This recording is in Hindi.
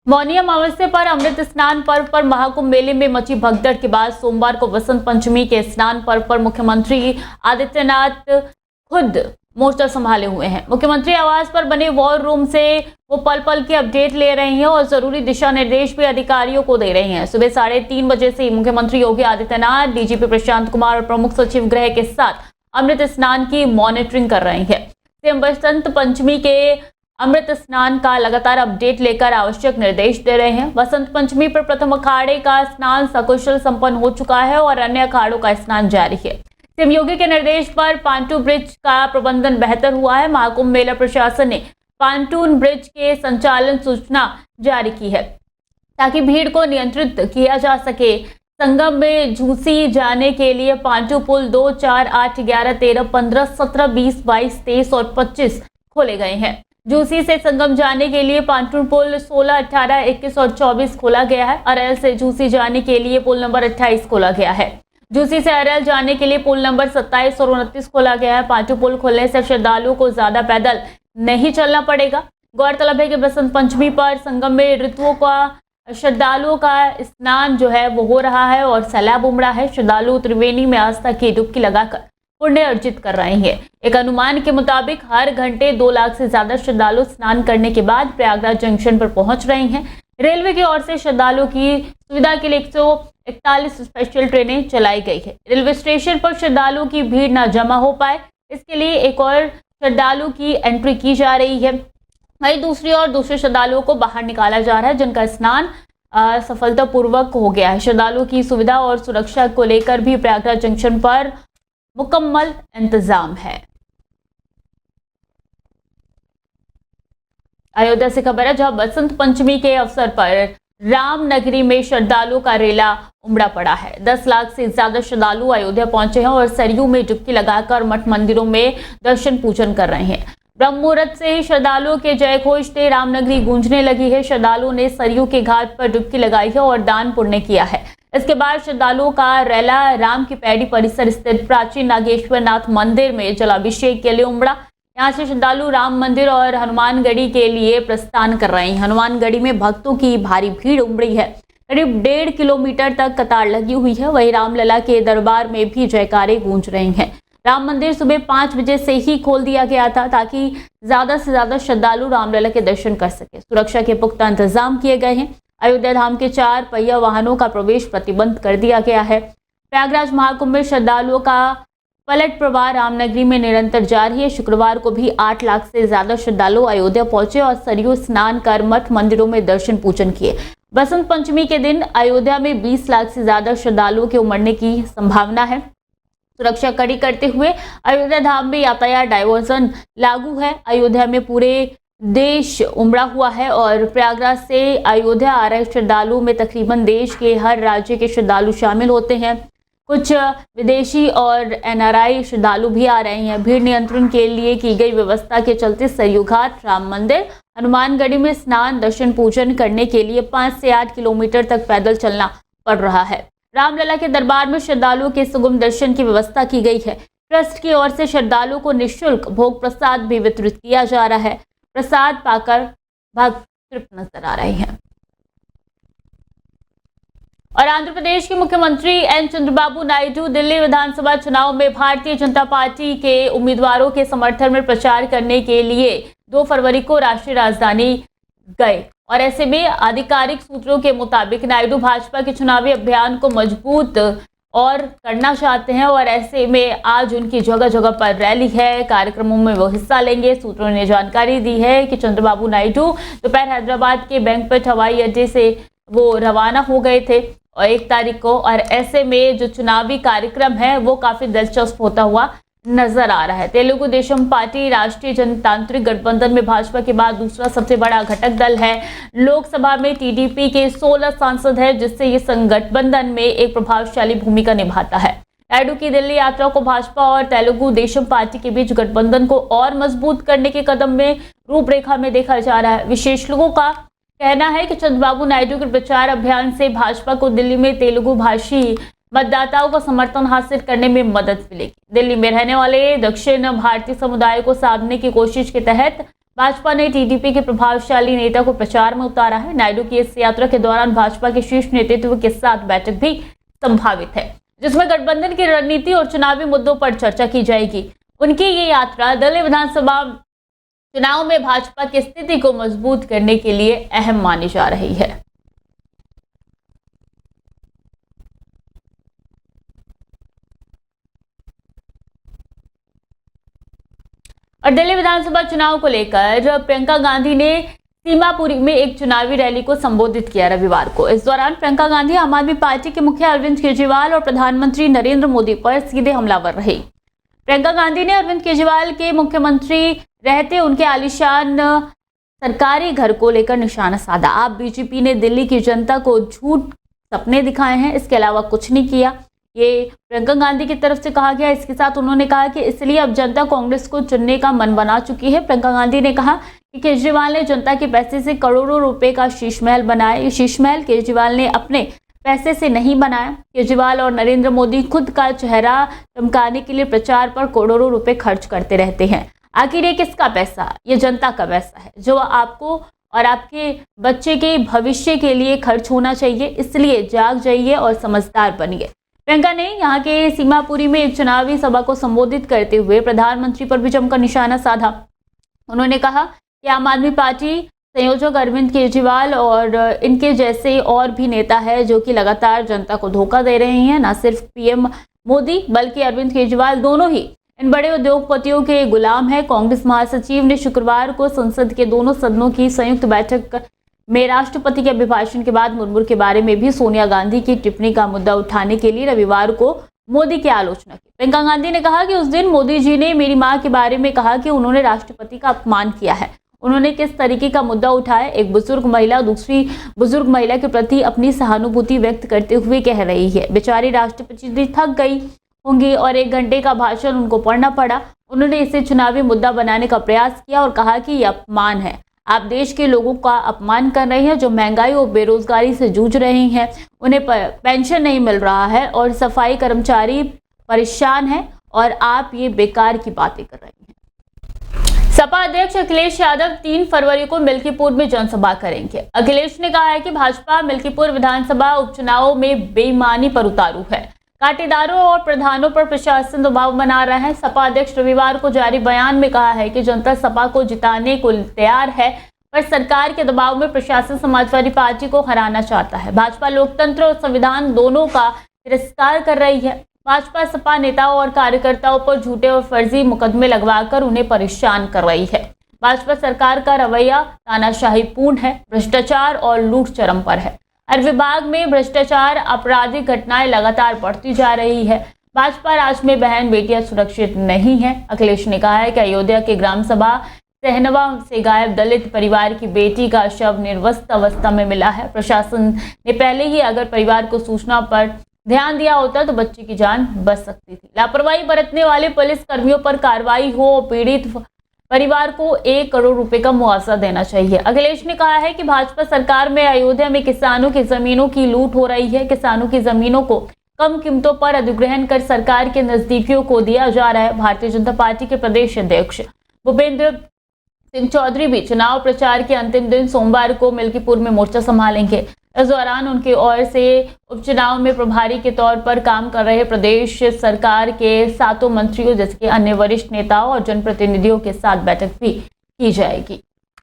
मौनी अमावस्या पर अमृत स्नान पर्व पर महाकुंभ मेले में मची भगदड़ के बाद सोमवार को वसंत पंचमी के स्नान पर्व पर मुख्यमंत्री आदित्यनाथ खुद मोर्चा संभाले हुए हैं। मुख्यमंत्री आवास पर बने वॉर रूम से वो पल पल की अपडेट ले रहे हैं और जरूरी दिशा निर्देश भी अधिकारियों को दे रहे हैं। सुबह 3:30 बजे से मुख्यमंत्री योगी आदित्यनाथ, डीजीपी प्रशांत कुमार और प्रमुख सचिव गृह के साथ अमृत स्नान की मॉनिटरिंग कर रहे हैं। सीएम बसंत पंचमी के अमृत स्नान का लगातार अपडेट लेकर आवश्यक निर्देश दे रहे हैं। वसंत पंचमी पर प्रथम अखाड़े का स्नान सकुशल संपन्न हो चुका है और अन्य अखाड़ों का स्नान जारी है। सीएम योगी के निर्देश पर पांटू ब्रिज का प्रबंधन बेहतर हुआ है। महाकुंभ मेला प्रशासन ने पांटून ब्रिज के संचालन सूचना जारी की है ताकि भीड़ को नियंत्रित किया जा सके। संगम में झूसी जाने के लिए पांटू पुल 2, 4, 8, 11, 13, 15, 17, 20, 22, 23 और 25 खोले गए हैं। झूसी से संगम जाने के लिए पांटू पुल 16, 18, 21 और 24 खोला गया है। अरैल से झूसी जाने के लिए पुल नंबर 28 खोला गया है। झूसी से अरैल जाने के लिए पुल नंबर 27 और 29 खोला गया है। पांटू पुल खोलने से श्रद्धालुओं को ज्यादा पैदल नहीं चलना पड़ेगा। गौरतलब है कि बसंत पंचमी पर संगम में ऋतुओं का श्रद्धालुओं का स्नान जो है वो हो रहा है और सैलाब उमड़ा है। श्रद्धालु त्रिवेणी में आस्था की डुबकी लगाकर पुण्य अर्जित कर रहे हैं। एक अनुमान के मुताबिक हर घंटे 2 लाख से ज्यादा श्रद्धालु स्नान करने के बाद प्रयागराज जंक्शन पर पहुंच रहे हैं। रेलवे की ओर से श्रद्धालुओं की सुविधा के लिए 141 स्पेशल ट्रेनें चलाई गई है। रेलवे स्टेशन पर श्रद्धालुओं की भीड़ न जमा हो पाए, इसके लिए एक और श्रद्धालु की एंट्री की जा रही है। वहीं दूसरी ओर दूसरे श्रद्धालुओं को बाहर निकाला जा रहा है जिनका स्नान सफलतापूर्वक हो गया है। श्रद्धालुओं की सुविधा और सुरक्षा को लेकर भी प्रयागराज जंक्शन पर मुकम्मल इंतजाम है। अयोध्या से खबर है, जहां बसंत पंचमी के अवसर पर रामनगरी में श्रद्धालुओं का रेला उमड़ा पड़ा है। 10 लाख से ज्यादा श्रद्धालु अयोध्या पहुंचे हैं और सरयू में डुबकी लगाकर मठ मंदिरों में दर्शन पूजन कर रहे हैं। ब्रह्म मुहूर्त से ही श्रद्धालुओं के जय घोष से रामनगरी गूंजने लगी है। श्रद्धालुओं ने सरयू के घाट पर डुबकी लगाई है और दान पुण्य किया है। इसके बाद श्रद्धालुओं का रैला राम की पैड़ी परिसर स्थित प्राचीन नागेश्वर नाथ मंदिर में जलाभिषेक के लिए उमड़ा। यहाँ से श्रद्धालु राम मंदिर और हनुमानगढ़ी के लिए प्रस्थान कर रहे हैं। हनुमानगढ़ी में भक्तों की भारी भीड़ उमड़ी है। करीब 1.5 किलोमीटर तक कतार लगी हुई है। वहीं रामलला के दरबार में भी जयकारे गूंज रहे हैं। राम मंदिर सुबह 5 बजे से ही खोल दिया गया था ताकि ज्यादा से ज्यादा श्रद्धालु रामलला के दर्शन कर सके। सुरक्षा के पुख्ता इंतजाम किए गए हैं। अयोध्या धाम के 4 पहिया वाहनों का प्रवेश प्रतिबंध कर दिया गया है। प्रयागराज महाकुंभ में श्रद्धालुओं का पलट प्रवाह रामनगरी में निरंतर जारी है। शुक्रवार को भी 8 लाख से ज्यादा श्रद्धालु अयोध्या पहुंचे और सरयू स्नान कर मठ मंदिरों में दर्शन पूजन किए। बसंत पंचमी के दिन अयोध्या में 20 लाख से ज्यादा श्रद्धालुओं के उमड़ने की संभावना है। सुरक्षा कड़ी करते हुए अयोध्या धाम में यातायात डायवर्जन लागू है। अयोध्या में पूरे देश उमड़ा हुआ है और प्रयागराज से अयोध्या आ रहे श्रद्धालुओं में तकरीबन देश के हर राज्य के श्रद्धालु शामिल होते हैं। कुछ विदेशी और एनआरआई श्रद्धालु भी आ रहे हैं। भीड़ नियंत्रण के लिए की गई व्यवस्था के चलते सरयू घाट, राम मंदिर, हनुमानगढ़ी में स्नान, दर्शन पूजन करने के लिए 5 से 8 किलोमीटर तक पैदल चलना पड़ रहा है। रामलला के दरबार में श्रद्धालुओं के सुगम दर्शन की व्यवस्था की गई है। ट्रस्ट की ओर से श्रद्धालुओं को निःशुल्क भोग प्रसाद भी वितरित किया जा रहा है। प्रसाद पाकर भक्त तृप्त नजर आ रहे हैं। और आंध्र प्रदेश के मुख्यमंत्री एन चंद्रबाबू नायडू दिल्ली विधानसभा चुनाव में भारतीय जनता पार्टी के उम्मीदवारों के समर्थन में प्रचार करने के लिए 2 फरवरी को राष्ट्रीय राजधानी गए और ऐसे में आधिकारिक सूत्रों के मुताबिक नायडू भाजपा के चुनावी अभियान को मजबूत और करना चाहते हैं और ऐसे में आज उनकी जगह जगह पर रैली है, कार्यक्रमों में वो हिस्सा लेंगे। सूत्रों ने जानकारी दी है कि चंद्रबाबू नायडू दोपहर हैदराबाद के बैंकपेट हवाई अड्डे से वो रवाना हो गए थे और 1 तारीख को, और ऐसे में जो चुनावी कार्यक्रम है वो काफी दिलचस्प होता हुआ नजर आ रहा है। तेलुगु देशम पार्टी राष्ट्रीय जनतांत्रिक गठबंधन में भाजपा के बाद दूसरा सबसे बड़ा घटक दल है। लोकसभा में टीडीपी के 16 सांसद हैं, जिससे ये संगठबंधन में एक प्रभावशाली भूमिका निभाता है। नायडू की दिल्ली यात्रा को भाजपा और तेलुगु देशम पार्टी के बीच गठबंधन को और मजबूत करने के कदम में रूपरेखा में देखा जा रहा है। विशेष लोगों का कहना है कि चंद्रबाबू नायडू के प्रचार अभियान से भाजपा को दिल्ली में तेलुगु भाषी मतदाताओं का समर्थन हासिल करने में मदद मिलेगी। दिल्ली में रहने वाले दक्षिण भारतीय समुदाय को साधने की कोशिश के तहत भाजपा ने टीडीपी के प्रभावशाली नेता को प्रचार में उतारा है। नायडू की इस यात्रा के दौरान भाजपा के शीर्ष नेतृत्व के साथ बैठक भी संभावित है, जिसमें गठबंधन की रणनीति और चुनावी मुद्दों पर चर्चा की जाएगी। उनकी ये यात्रा दिल्ली विधानसभा चुनाव में भाजपा की स्थिति को मजबूत करने के लिए अहम मानी जा रही है। और दिल्ली विधानसभा चुनाव को लेकर प्रियंका गांधी ने सीमापुरी में एक चुनावी रैली को संबोधित किया रविवार को। इस दौरान प्रियंका गांधी आम आदमी पार्टी के मुखिया अरविंद केजरीवाल और प्रधानमंत्री नरेंद्र मोदी पर सीधे हमलावर रही। प्रियंका गांधी ने अरविंद केजरीवाल के मुख्यमंत्री रहते उनके आलीशान सरकारी घर को लेकर निशाना साधा। आप बीजेपी ने दिल्ली की जनता को झूठ सपने दिखाए हैं, इसके अलावा कुछ नहीं किया, ये प्रियंका गांधी की तरफ से कहा गया। इसके साथ उन्होंने कहा कि इसलिए अब जनता कांग्रेस को चुनने का मन बना चुकी है। प्रियंका गांधी ने कहा कि केजरीवाल ने जनता के पैसे से करोड़ों रुपए का शीश महल बनाया। ये शीश महल केजरीवाल ने अपने पैसे से नहीं बनाया। केजरीवाल और नरेंद्र मोदी खुद का चेहरा चमकाने के लिए प्रचार पर करोड़ों रुपए खर्च करते रहते हैं। आखिर ये किसका पैसा? ये जनता का पैसा है जो आपको और आपके बच्चे के भविष्य के लिए खर्च होना चाहिए। इसलिए जाग जाइए और समझदार बनिए। प्रियंका ने यहाँ के सीमापुरी में एक चुनावी सभा को संबोधित करते हुए प्रधानमंत्री पर भी जमकर निशाना साधा। उन्होंने कहा कि आम आदमी पार्टी संयोजक अरविंद केजरीवाल और इनके जैसे और भी नेता है जो कि लगातार जनता को धोखा दे रहे हैं। न सिर्फ पीएम मोदी बल्कि अरविंद केजरीवाल दोनों ही इन बड़े उद्योगपतियों के गुलाम है। कांग्रेस महासचिव ने शुक्रवार को संसद के दोनों सदनों की संयुक्त बैठक में राष्ट्रपति के अभिभाषण के बाद मुर्मू के बारे में भी सोनिया गांधी की टिप्पणी का मुद्दा उठाने के लिए रविवार को मोदी की आलोचना की। प्रियंका गांधी ने कहा कि उस दिन मोदी जी ने मेरी मां के बारे में कहा कि उन्होंने राष्ट्रपति का अपमान किया है। उन्होंने किस तरीके का मुद्दा उठाया? एक बुजुर्ग महिला दूसरी बुजुर्ग महिला के प्रति अपनी सहानुभूति व्यक्त करते हुए कह रही है, बेचारी राष्ट्रपति जी थक गई होंगी और 1 घंटे का भाषण उनको पढ़ना पड़ा। उन्होंने इसे चुनावी मुद्दा बनाने का प्रयास किया और कहा कि यह अपमान है। आप देश के लोगों का अपमान कर रहे हैं जो महंगाई और बेरोजगारी से जूझ रहे हैं, उन्हें पेंशन नहीं मिल रहा है और सफाई कर्मचारी परेशान हैं और आप ये बेकार की बातें कर रहे हैं। सपा अध्यक्ष अखिलेश यादव 3 फरवरी को मिल्कीपुर में जनसभा करेंगे। अखिलेश ने कहा है कि भाजपा मिल्कीपुर विधानसभा उपचुनाव में बेईमानी पर उतारू है। काटेदारों और प्रधानों पर प्रशासन दबाव बना रहा है। सपा अध्यक्ष रविवार को जारी बयान में कहा है कि जनता सपा को जिताने को तैयार है, पर सरकार के दबाव में प्रशासन समाजवादी पार्टी को हराना चाहता है। भाजपा लोकतंत्र और संविधान दोनों का तिरस्कार कर रही है। भाजपा सपा नेताओं और कार्यकर्ताओं पर झूठे और फर्जी मुकदमे लगवाकर उन्हें परेशान कर रही है। भाजपा सरकार का रवैया तानाशाहीपूर्ण है, भ्रष्टाचार और लूट चरम पर है। हर विभाग में भ्रष्टाचार आपराधिक घटनाएं लगातार बढ़ती जा रही है। भाजपा राज में बहन बेटियां सुरक्षित नहीं है। अखिलेश ने कहा है कि अयोध्या के ग्राम सभा सहनवा से गायब दलित परिवार की बेटी का शव निर्वस्त अवस्था में मिला है। प्रशासन ने पहले ही अगर परिवार को सूचना पर ध्यान दिया होता तो बच्चे की जान बच सकती थी। लापरवाही बरतने वाले पुलिस कर्मियों पर कार्रवाई हो, पीड़ित परिवार को 1 करोड़ रुपए का मुआवजा देना चाहिए। अखिलेश ने कहा है कि भाजपा सरकार में अयोध्या में किसानों की जमीनों की लूट हो रही है। किसानों की जमीनों को कम कीमतों पर अधिग्रहण कर सरकार के नजदीकियों को दिया जा रहा है। भारतीय जनता पार्टी के प्रदेश अध्यक्ष भूपेंद्र सिंह चौधरी भी चुनाव प्रचार के अंतिम दिन सोमवार को मिल्कीपुर में मोर्चा संभालेंगे। इस दौरान उनकी ओर से उपचुनाव में प्रभारी के तौर पर काम कर रहे प्रदेश सरकार के 7 मंत्रियों जैसे अन्य वरिष्ठ नेताओं और जनप्रतिनिधियों के साथ बैठक भी की जाएगी।